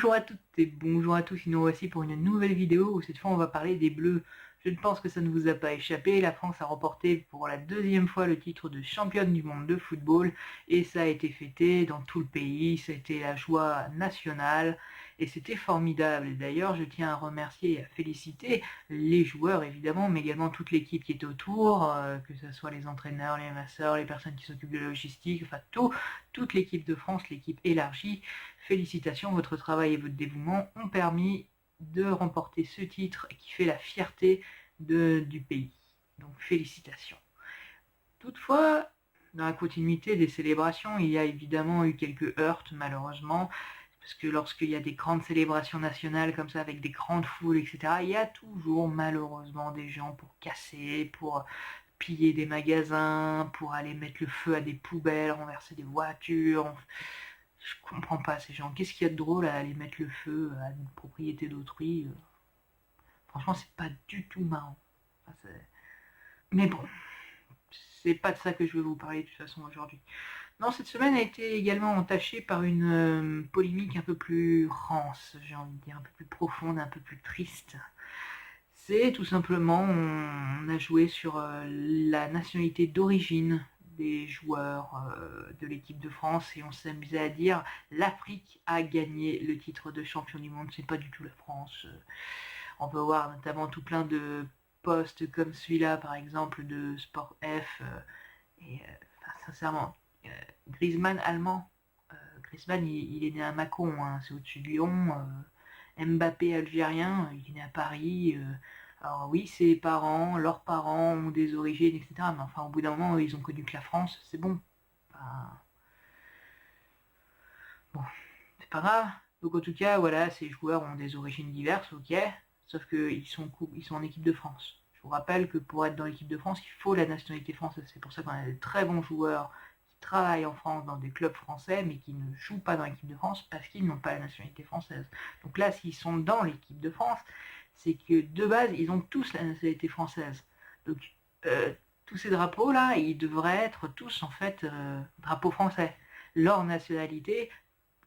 Bonjour à toutes et bonjour à tous, nous voici pour une nouvelle vidéo où cette fois on va parler des Bleus. Je pense que ça ne vous a pas échappé, la France a remporté pour la deuxième fois le titre de championne du monde de football et ça a été fêté dans tout le pays, c'était la joie nationale et c'était formidable. D'ailleurs je tiens à remercier et à féliciter les joueurs évidemment, mais également toute l'équipe qui est autour, que ce soit les entraîneurs, les masseurs, les personnes qui s'occupent de la logistique, enfin toute l'équipe de France, l'équipe élargie. Félicitations, votre travail et votre dévouement ont permis de remporter ce titre qui fait la fierté du pays. Donc félicitations. Toutefois, dans la continuité des célébrations, il y a évidemment eu quelques heurts malheureusement, parce que lorsqu'il y a des grandes célébrations nationales comme ça, avec des grandes foules, etc., il y a toujours malheureusement des gens pour casser, pour piller des magasins, pour aller mettre le feu à des poubelles, renverser des voitures. Je comprends pas ces gens. Qu'est-ce qu'il y a de drôle à aller mettre le feu à une propriété d'autrui? Franchement, c'est pas du tout marrant. Enfin, mais bon, c'est pas de ça que je vais vous parler de toute façon aujourd'hui. Non, cette semaine a été également entachée par une polémique un peu plus rance, j'ai envie de dire, un peu plus profonde, un peu plus triste. C'est tout simplement, on a joué sur la nationalité d'origine des joueurs de l'équipe de France et on s'amusait à dire l'Afrique a gagné le titre de champion du monde, c'est pas du tout la France. On peut voir notamment tout plein de posts comme celui-là par exemple de Sport F enfin, sincèrement, Griezmann allemand, Griezmann il est né à Mâcon, hein, c'est au-dessus de Lyon, Mbappé algérien, il est né à Paris, alors oui, ses parents, leurs parents ont des origines, etc. Mais enfin, au bout d'un moment, ils ont connu que la France, c'est bon. Enfin, bon, c'est pas grave. Donc en tout cas, voilà, ces joueurs ont des origines diverses, ok. Sauf qu'ils sont en équipe de France. Je vous rappelle que pour être dans l'équipe de France, il faut la nationalité française. C'est pour ça qu'on a de très bons joueurs qui travaillent en France dans des clubs français, mais qui ne jouent pas dans l'équipe de France parce qu'ils n'ont pas la nationalité française. Donc là, s'ils sont dans l'équipe de France, c'est que de base, ils ont tous la nationalité française. Donc tous ces drapeaux-là, ils devraient être tous en fait drapeaux français. Leur nationalité,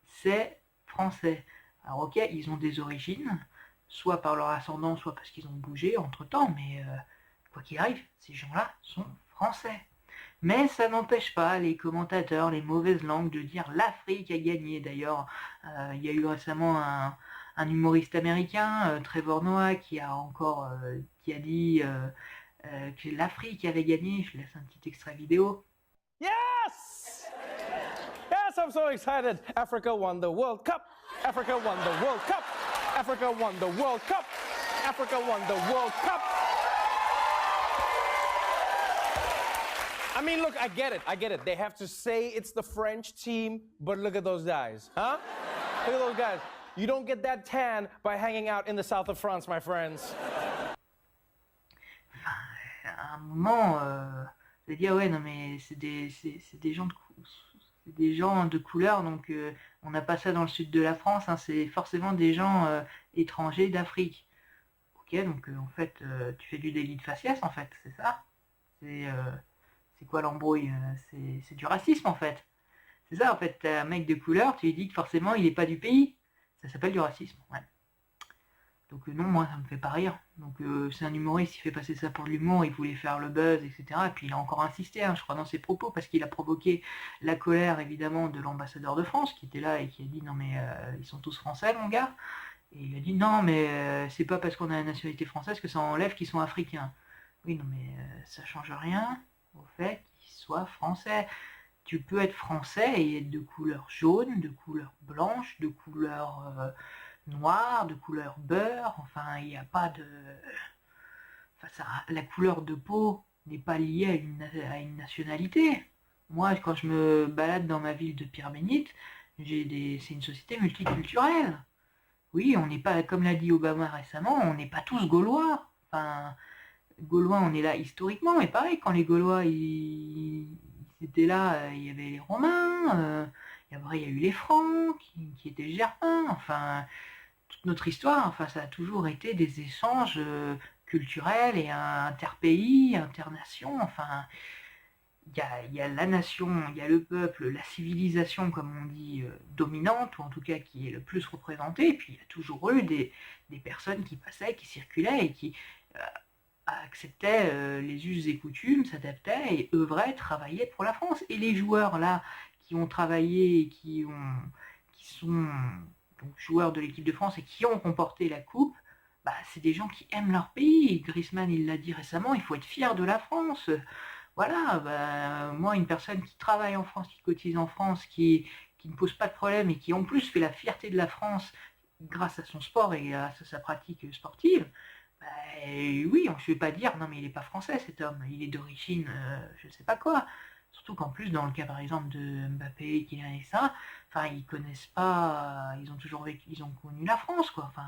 c'est français. Alors ok, ils ont des origines, soit par leur ascendant, soit parce qu'ils ont bougé entre-temps, mais quoi qu'il arrive, ces gens-là sont français. Mais ça n'empêche pas les commentateurs, les mauvaises langues de dire l'Afrique a gagné. D'ailleurs, il y a eu récemment un humoriste américain, Trevor Noah, qui a dit que l'Afrique avait gagné. Je laisse un petit extrait vidéo. Yes! Yes, I'm so excited. Africa won the World Cup. Africa won the World Cup. Africa won the World Cup. Africa won the World Cup. I mean, look, I get it. They have to say it's the French team, but look at those guys, huh? Look at those guys. You don't get that tan by hanging out in the south of France, my friends. À un moment, je vais dire ouais, non mais c'est des gens de couleur, donc on n'a pas ça dans le sud de la France, hein, c'est forcément des gens étrangers d'Afrique. Ok, donc en fait, tu fais du délit de faciès, en fait, c'est ça. C'est quoi l'embrouille? C'est du racisme, en fait. C'est ça, en fait, t'as un mec de couleur, tu lui dis que forcément il n'est pas du pays. Ça s'appelle du racisme, ouais. Donc non, moi ça me fait pas rire. Donc c'est un humoriste, il fait passer ça pour de l'humour, il voulait faire le buzz, etc. Et puis il a encore insisté, hein, je crois, dans ses propos, parce qu'il a provoqué la colère évidemment de l'ambassadeur de France, qui était là et qui a dit non mais ils sont tous français mon gars. Et il a dit non mais c'est pas parce qu'on a la nationalité française que ça enlève qu'ils sont africains. Oui non mais ça change rien au fait qu'ils soient français. Tu peux être français et être de couleur jaune, de couleur blanche, de couleur noir, de couleur beurre, enfin il n'y a pas de... Enfin, la couleur de peau n'est pas liée à une nationalité. Moi, quand je me balade dans ma ville de Pierre-Bénite, c'est une société multiculturelle. Oui, on n'est pas, comme l'a dit Obama récemment, on n'est pas tous gaulois. Enfin, gaulois, on est là historiquement, mais pareil, quand les Gaulois, ils étaient là, il y avait les Romains, et après il y a eu les Francs, qui étaient germains, enfin toute notre histoire, enfin, ça a toujours été des échanges culturels et interpays, internations, enfin, il y a la nation, il y a le peuple, la civilisation, comme on dit, dominante, ou en tout cas qui est le plus représentée, et puis il y a toujours eu des personnes qui passaient, qui circulaient, et qui acceptaient les us et coutumes, s'adaptaient, et œuvraient, travaillaient pour la France. Et les joueurs, là, qui ont travaillé, et qui sont donc, joueurs de l'équipe de France, et qui ont remporté la coupe, bah, c'est des gens qui aiment leur pays. Griezmann, il l'a dit récemment, il faut être fier de la France. Voilà, bah, moi, une personne qui travaille en France, qui cotise en France, qui ne pose pas de problème et qui en plus fait la fierté de la France grâce à son sport et à sa pratique sportive, bah, oui, on ne peut pas dire non mais il n'est pas français cet homme, il est d'origine je ne sais pas quoi. Surtout qu'en plus, dans le cas par exemple de Mbappé, Kylian et ça, enfin ils connaissent pas, ils ont toujours vécu, ils ont connu la France quoi. Enfin,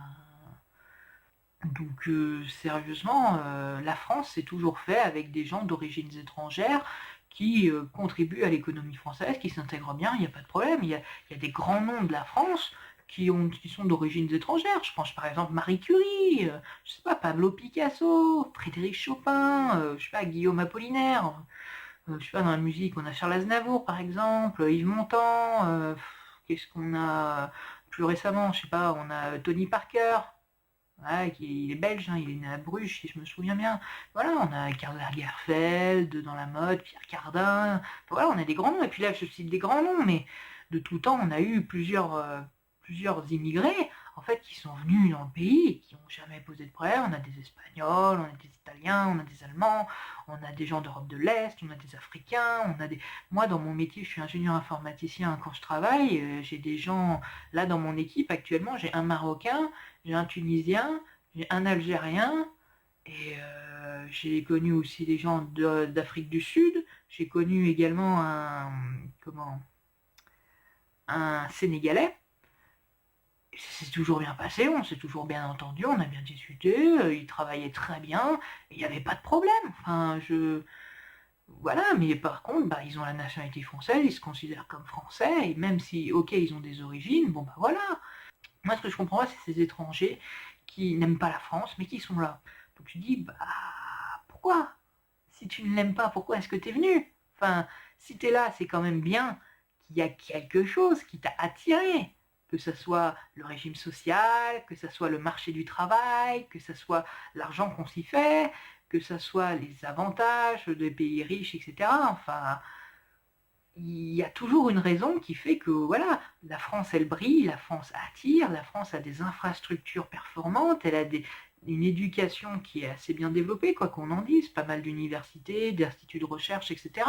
donc sérieusement, la France c'est toujours fait avec des gens d'origines étrangères qui contribuent à l'économie française, qui s'intègrent bien, il n'y a pas de problème. Il y a des grands noms de la France qui sont d'origines étrangères. Je pense par exemple Marie Curie, je sais pas, Pablo Picasso, Frédéric Chopin, je sais pas, Guillaume Apollinaire. Je sais pas, dans la musique, on a Charles Aznavour par exemple, Yves Montand, qu'est-ce qu'on a plus récemment, je sais pas, on a Tony Parker. Ouais, il est belge, hein, il est né à Bruges, si je me souviens bien. Voilà, on a Karl Lagerfeld dans la mode, Pierre Cardin. Enfin, voilà, on a des grands noms. Et puis là, je cite des grands noms, mais de tout temps, on a eu plusieurs immigrés, en fait, qui sont venus dans le pays et qui n'ont jamais posé de problème. On a des Espagnols, on a des Italiens, on a des Allemands, on a des gens d'Europe de l'Est, on a des Africains, on a des... Moi, dans mon métier, je suis ingénieur informaticien quand je travaille. J'ai des gens, là, dans mon équipe, actuellement, j'ai un Marocain, j'ai un Tunisien, j'ai un Algérien, et j'ai connu aussi des gens d'Afrique du Sud. J'ai connu également un Sénégalais. C'est toujours bien passé, on s'est toujours bien entendu, on a bien discuté, il travaillait très bien, il n'y avait pas de problème. Enfin, voilà, mais par contre, bah, ils ont la nationalité française, ils se considèrent comme français, et même si, ok, ils ont des origines, bon bah voilà. Moi, ce que je comprends pas, c'est ces étrangers qui n'aiment pas la France, mais qui sont là. Donc tu dis, bah, pourquoi? Si tu ne l'aimes pas, pourquoi est-ce que tu es venu? Enfin, si tu es là, c'est quand même bien qu'il y a quelque chose qui t'a attiré. Que ce soit le régime social, que ce soit le marché du travail, que ce soit l'argent qu'on s'y fait, que ce soit les avantages des pays riches, etc. Enfin, il y a toujours une raison qui fait que voilà, la France elle brille, la France attire, la France a des infrastructures performantes, elle a une éducation qui est assez bien développée, quoi qu'on en dise, pas mal d'universités, d'instituts de recherche, etc.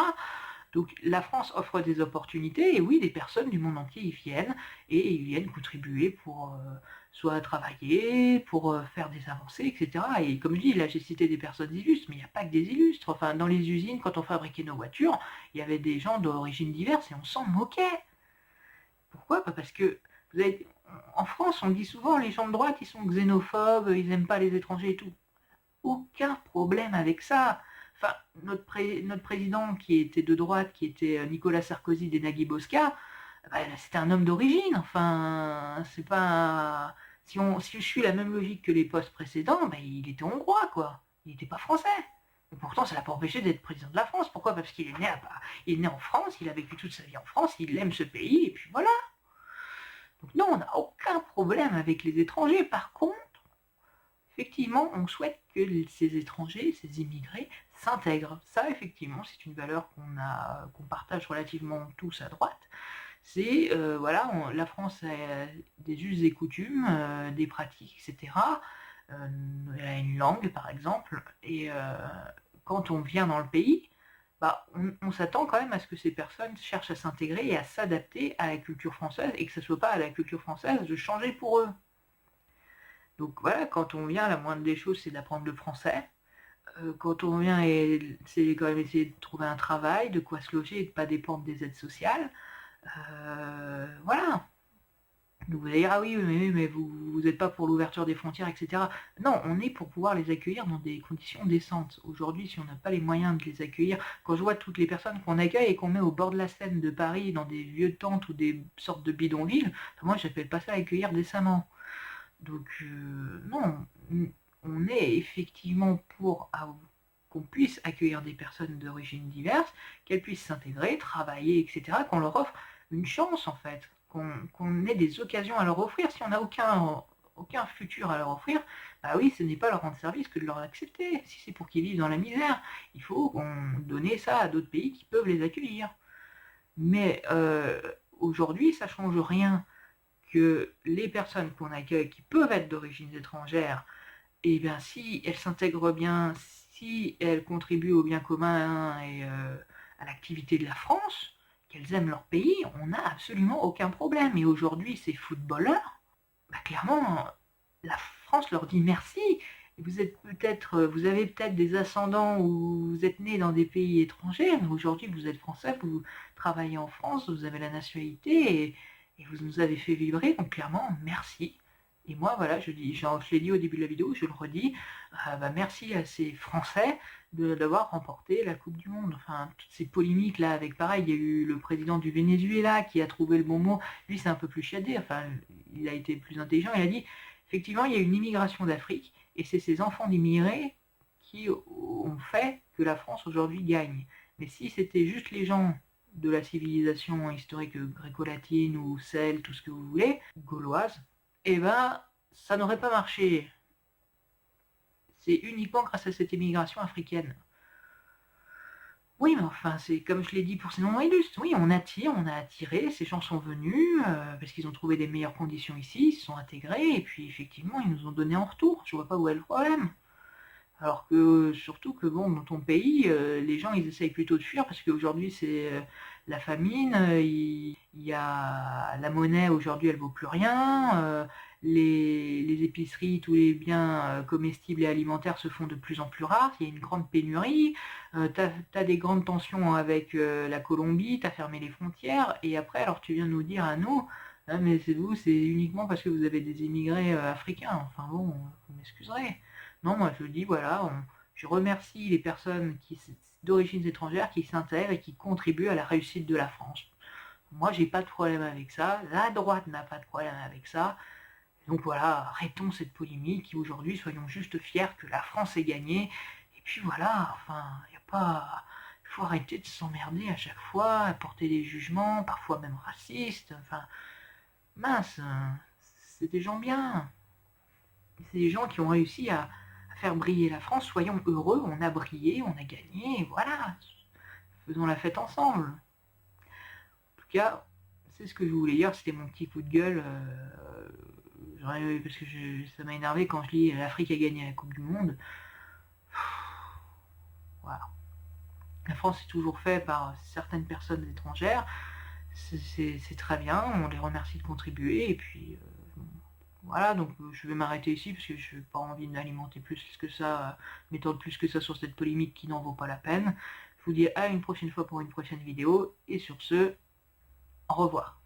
Donc la France offre des opportunités et oui, des personnes du monde entier y viennent et ils viennent contribuer pour soit travailler, pour faire des avancées, etc. Et comme je dis, là j'ai cité des personnes illustres, mais il n'y a pas que des illustres. Enfin, dans les usines, quand on fabriquait nos voitures, il y avait des gens d'origine diverses et on s'en moquait. Pourquoi? Pas parce que vous avez... En France, on dit souvent les gens de droite, ils sont xénophobes, ils n'aiment pas les étrangers et tout. Aucun problème avec ça. Enfin, notre président qui était de droite, qui était Nicolas Sarkozy des Nagui Bosca, bah, c'était un homme d'origine. Enfin, c'est pas. Si je suis la même logique que les postes précédents, bah, il était hongrois, quoi. Il n'était pas français. Et pourtant, ça l'a pas empêché d'être président de la France. Pourquoi? Parce qu'il est il est né en France, il a vécu toute sa vie en France, il aime ce pays, et puis voilà. Donc non, on n'a aucun problème avec les étrangers. Par contre, effectivement, on souhaite que ces étrangers, ces immigrés, s'intègrent. Ça, effectivement, c'est une valeur qu'on partage relativement tous à droite. C'est, voilà, la France a des us et coutumes, des pratiques, etc. Elle a une langue, par exemple, et quand on vient dans le pays, bah, on s'attend quand même à ce que ces personnes cherchent à s'intégrer et à s'adapter à la culture française, et que ce ne soit pas à la culture française de changer pour eux. Donc voilà, quand on vient, la moindre des choses, c'est d'apprendre le français. Quand on vient, c'est quand même essayer de trouver un travail, de quoi se loger et de ne pas dépendre des aides sociales. Voilà. Donc vous allez dire, ah oui, mais vous n'êtes pas pour l'ouverture des frontières, etc. Non, on est pour pouvoir les accueillir dans des conditions décentes. Aujourd'hui, si on n'a pas les moyens de les accueillir, quand je vois toutes les personnes qu'on accueille et qu'on met au bord de la Seine de Paris, dans des vieux tentes ou des sortes de bidonvilles, moi, j'appelle pas ça accueillir décemment. Donc, non, on est effectivement pour qu'on puisse accueillir des personnes d'origine diverses, qu'elles puissent s'intégrer, travailler, etc., qu'on leur offre une chance, en fait, qu'on ait des occasions à leur offrir. Si on n'a aucun futur à leur offrir, bah oui, ce n'est pas leur rendre service que de leur accepter. Si c'est pour qu'ils vivent dans la misère, il faut donner ça à d'autres pays qui peuvent les accueillir. Mais aujourd'hui, ça ne change rien que les personnes qu'on accueille, qui peuvent être d'origine étrangère, et bien si elles s'intègrent bien, si elles contribuent au bien commun et à l'activité de la France, qu'elles aiment leur pays, on n'a absolument aucun problème. Et aujourd'hui, ces footballeurs, bah, clairement, la France leur dit merci. Vous avez peut-être des ascendants ou vous êtes nés dans des pays étrangers, mais aujourd'hui vous êtes français, vous travaillez en France, vous avez la nationalité et vous nous avez fait vibrer, donc clairement merci. Et moi voilà, je l'ai dit au début de la vidéo, je le redis, bah, merci à ces Français d'avoir remporté la Coupe du Monde. Enfin, toutes ces polémiques là avec pareil, il y a eu le président du Venezuela qui a trouvé le bon mot, lui c'est un peu plus chiadé, enfin il a été plus intelligent, il a dit effectivement il y a une immigration d'Afrique et c'est ces enfants d'immigrés qui ont fait que la France aujourd'hui gagne. Mais si c'était juste les gens de la civilisation historique gréco-latine ou celte, tout ce que vous voulez, gauloise, eh ben ça n'aurait pas marché. C'est uniquement grâce à cette immigration africaine. Oui, mais enfin, c'est comme je l'ai dit pour ces noms illustres. Oui, on a attiré, ces gens sont venus, parce qu'ils ont trouvé des meilleures conditions ici, ils se sont intégrés, et puis effectivement, ils nous ont donné en retour. Je vois pas où est le problème. Alors que, surtout que bon, dans ton pays, les gens, ils essayent plutôt de fuir, parce qu'aujourd'hui, c'est la famine, il y a la monnaie, aujourd'hui, elle vaut plus rien, les épiceries, tous les biens comestibles et alimentaires se font de plus en plus rares, il y a une grande pénurie, t'as des grandes tensions avec la Colombie, t'as fermé les frontières, et après, alors tu viens nous dire à nous, ah, mais c'est uniquement parce que vous avez des immigrés africains, enfin bon, vous m'excuserez. Non, moi je dis, voilà, je remercie les personnes d'origine étrangère qui s'intègrent et qui contribuent à la réussite de la France. Moi, j'ai pas de problème avec ça, la droite n'a pas de problème avec ça. Donc voilà, arrêtons cette polémique et aujourd'hui, soyons juste fiers que la France ait gagné. Et puis voilà, enfin, il n'y a pas... Il faut arrêter de s'emmerder à chaque fois, à porter des jugements, parfois même racistes. Enfin, mince, c'est des gens bien. C'est des gens qui ont réussi à faire briller la France. Soyons heureux, on a brillé, on a gagné, et voilà. Faisons la fête ensemble. En tout cas, c'est ce que je voulais dire, c'était mon petit coup de gueule. Parce que ça m'a énervé quand je lis l'Afrique a gagné la Coupe du Monde. Voilà. La France est toujours faite par certaines personnes étrangères. C'est très bien, on les remercie de contribuer. Et puis voilà, donc je vais m'arrêter ici parce que je n'ai pas envie d'alimenter plus que ça, m'étendre plus que ça sur cette polémique qui n'en vaut pas la peine. Je vous dis à une prochaine fois pour une prochaine vidéo. Et sur ce, au revoir.